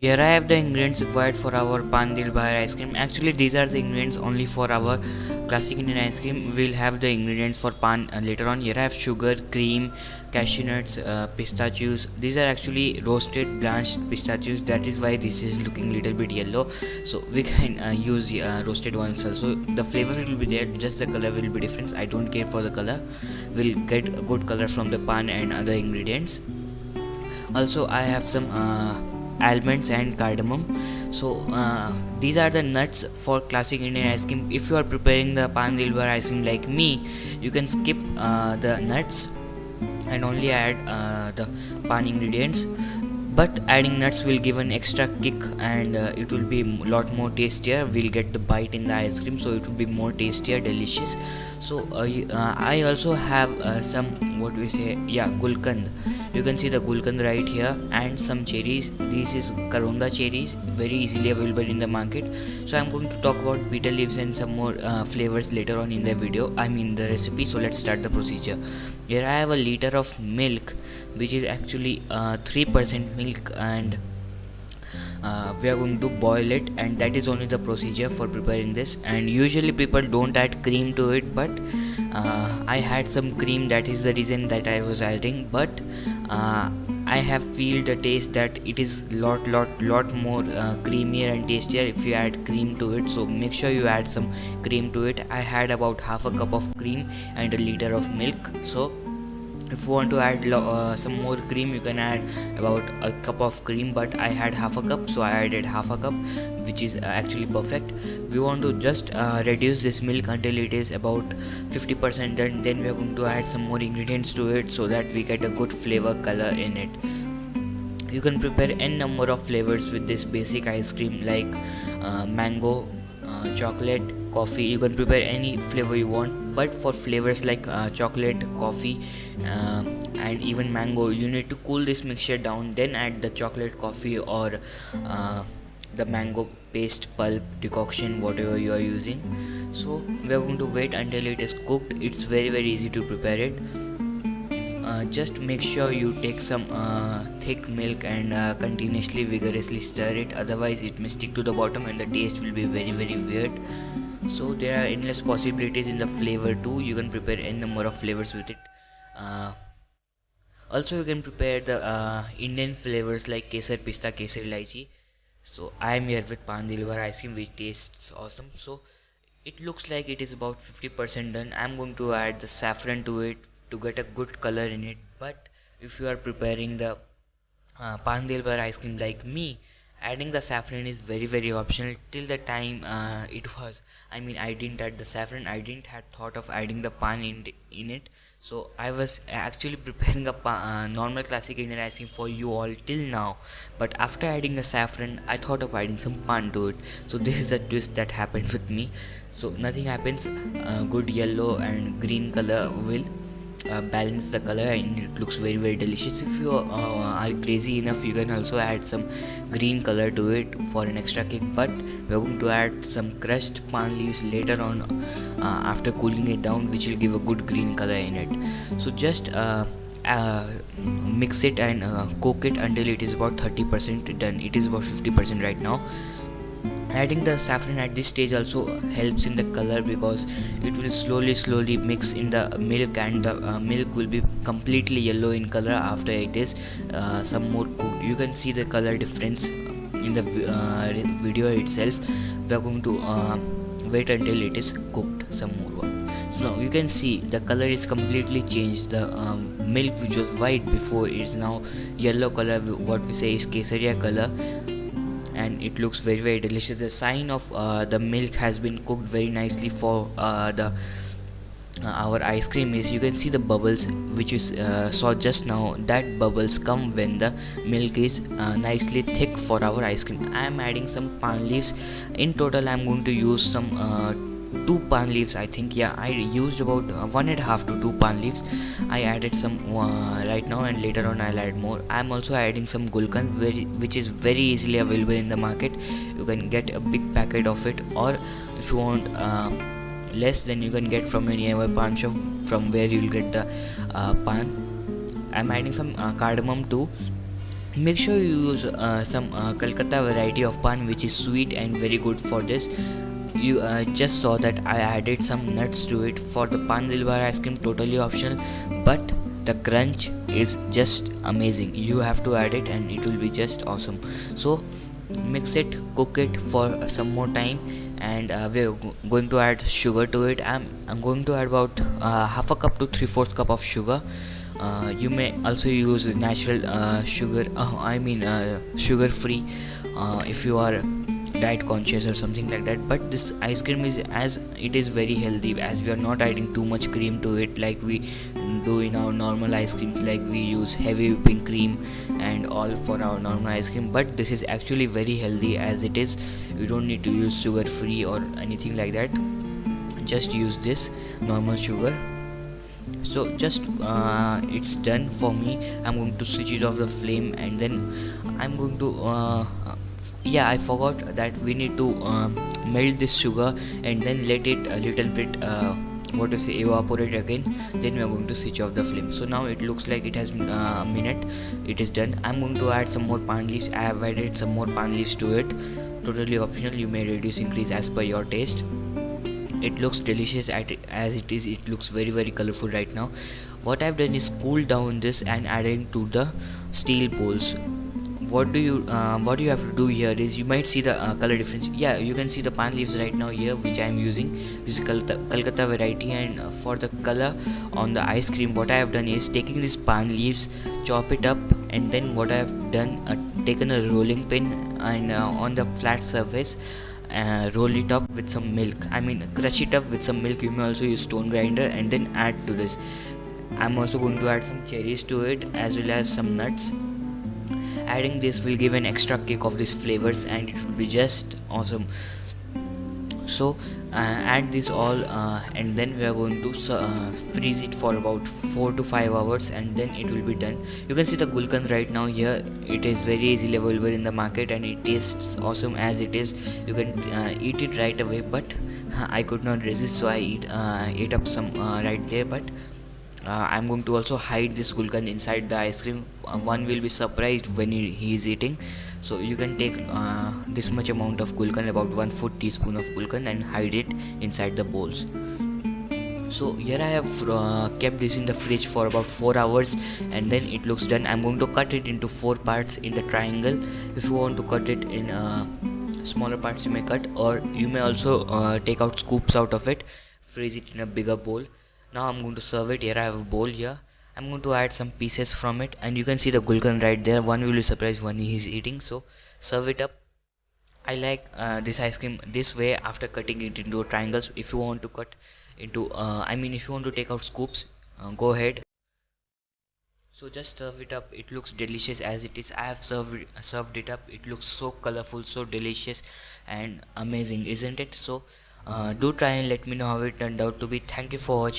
Here I have the ingredients required for our Paan Dil Bahar ice cream. Actually, these are the ingredients only for our classic Indian ice cream. We'll have the ingredients for pan later on. Here I have sugar, cream, cashew nuts, pistachios. These are actually roasted, blanched pistachios. That is why this is looking little bit yellow. So we can use roasted ones also. The flavor will be there, just the color will be different. I don't care for the color. We'll get a good color from the pan and other ingredients. Also, I have some almonds and cardamom. So these are the nuts for classic Indian ice cream. If you are preparing the Paan Dil Bahar ice cream like me, you can skip the nuts and only add the pan ingredients, but adding nuts will give an extra kick, and it will be a lot more tastier. We'll get the bite in the ice cream, so it will be more tastier, delicious. So I also have some, what we say, yeah, gulkand. You can see the gulkand right here, and some cherries. This is karonda cherries, very easily available in the market. So I'm going to talk about bitter leaves and some more flavors later on in the video, I mean the recipe. So let's start the procedure. Here I have a liter of milk, which is actually 3% milk, and we are going to boil it, and that is only the procedure for preparing this. And usually people don't add cream to it, but I had some cream, that is the reason that I was adding. But I have feel the taste that it is lot more creamier and tastier if you add cream to it. So make sure you add some cream to it. I had about half a cup of cream and a liter of milk. So if you want to add some more cream, you can add about a cup of cream, but I had half a cup, so I added half a cup, which is actually perfect. We want to just reduce this milk until it is about 50%, then we are going to add some more ingredients to it so that we get a good flavor color in it. You can prepare n number of flavors with this basic ice cream, like mango, chocolate, coffee. You can prepare any flavor you want, but for flavors like chocolate, coffee, and even mango, you need to cool this mixture down, then add the chocolate, coffee, or the mango paste pulp decoction, whatever you are using. So we are going to wait until it is cooked. It's very easy to prepare it. Just make sure you take some thick milk and continuously vigorously stir it, otherwise it may stick to the bottom and the taste will be very weird. So there are endless possibilities in the flavor too. You can prepare n number of flavors with it. Also you can prepare the Indian flavors like kesar pista, kesar elaichi. So I am here with Paan Dil Bahar ice cream, which tastes awesome. So it looks like it is about 50% done. I'm going to add the saffron to it to get a good color in it. But if you are preparing the Paan Dil Bahar ice cream like me, adding the saffron is very optional. Till the time I didn't add the saffron, I didn't had thought of adding the pan in it. So I was actually preparing a normal classic Indian ice cream for you all till now, but after adding the saffron I thought of adding some pan to it. So this is a twist that happened with me. So nothing happens, good yellow and green color will balance the color, and it looks very delicious. If you are crazy enough, you can also add some green color to it for an extra kick, but we're going to add some crushed palm leaves later on after cooling it down, which will give a good green color in it. So just mix it and cook it until it is about 30% done. It is about 50% right now. Adding the saffron at this stage also helps in the color, because it will slowly mix in the milk, and the milk will be completely yellow in color after it is some more cooked. You can see the color difference in the video itself. We are going to wait until it is cooked some more. So now you can see the color is completely changed. The milk, which was white before, is now yellow color, what we say is kesaria color, and it looks very delicious. The sign of the milk has been cooked very nicely for our ice cream is, you can see the bubbles which you saw just now. That bubbles come when the milk is nicely thick for our ice cream. I am adding some pan leaves. In total I am going to use some 2 pan leaves, I think. Yeah, I used about 1.5 to 2 pan leaves. I added some right now, and later on I'll add more. I'm also adding some gulkand, which is very easily available in the market. You can get a big packet of it, or if you want less, then you can get from your nearby pan shop, from where you'll get the pan. I'm adding some cardamom too. make sure you use some Calcutta variety of pan, which is sweet and very good for this. You just saw that I added some nuts to it. For the Paan Dil Bahar ice cream, totally optional, but the crunch is just amazing. You have to add it and it will be just awesome. So mix it, cook it for some more time, and we're going to add sugar to it. I'm going to add about half a cup to 3/4 cup of sugar. You may also use natural sugar, sugar free, if you are diet conscious or something like that. But this ice cream is, as it is very healthy, as we are not adding too much cream to it like we do in our normal ice creams, like we use heavy whipping cream and all for our normal ice cream. But this is actually very healthy as it is. You don't need to use sugar free or anything like that, just use this normal sugar. So just it's done for me. I'm going to switch it off the flame, and then I'm going to yeah, I forgot that we need to melt this sugar and then let it a little bit what to say, evaporate again. Then we are going to switch off the flame. So now it looks like it has been a minute, it is done. I'm going to add some more pan leaves. I have added some more pan leaves to it, totally optional. You may reduce, increase as per your taste. It looks delicious as it is. It looks very colorful right now. What I've done is cool down this and adding to the steel bowls. What do you have to do here is, you might see the color difference. Yeah, you can see the pan leaves right now here, which I am using. This is Calcutta variety, and for the color on the ice cream, what I have done is taking these pan leaves, chop it up, and then what I have done, taken a rolling pin and on the flat surface, roll it up with some milk. Crush it up with some milk. You may also use stone grinder and then add to this. I'm also going to add some cherries to it as well as some nuts. Adding this will give an extra kick of these flavors and it will be just awesome. So add this all and then we are going to freeze it for about 4 to 5 hours, and then it will be done. You can see the gulkand right now here. It is very easily available in the market and it tastes awesome as it is. You can eat it right away, but I could not resist, so I ate up some right there. But I'm going to also hide this gulkand inside the ice cream. One will be surprised when he is eating. So you can take this much amount of gulkand, about 1/4 teaspoon of gulkand, and hide it inside the bowls. So here I have kept this in the fridge for about 4 hours, and then it looks done. I'm going to cut it into 4 parts in the triangle. If you want to cut it in smaller parts, you may cut, or you may also take out scoops out of it, freeze it in a bigger bowl. Now I'm going to serve it. Here I have a bowl here. I'm going to add some pieces from it, and you can see the gulkand right there. One will be surprised when he is eating. So serve it up. I like this ice cream this way, after cutting it into triangles. If you want to cut into if you want to take out scoops, go ahead. So just serve it up. It looks delicious as it is. I have served it up. It looks so colorful, so delicious and amazing, isn't it? So do try and let me know how it turned out to be. Thank you for watching.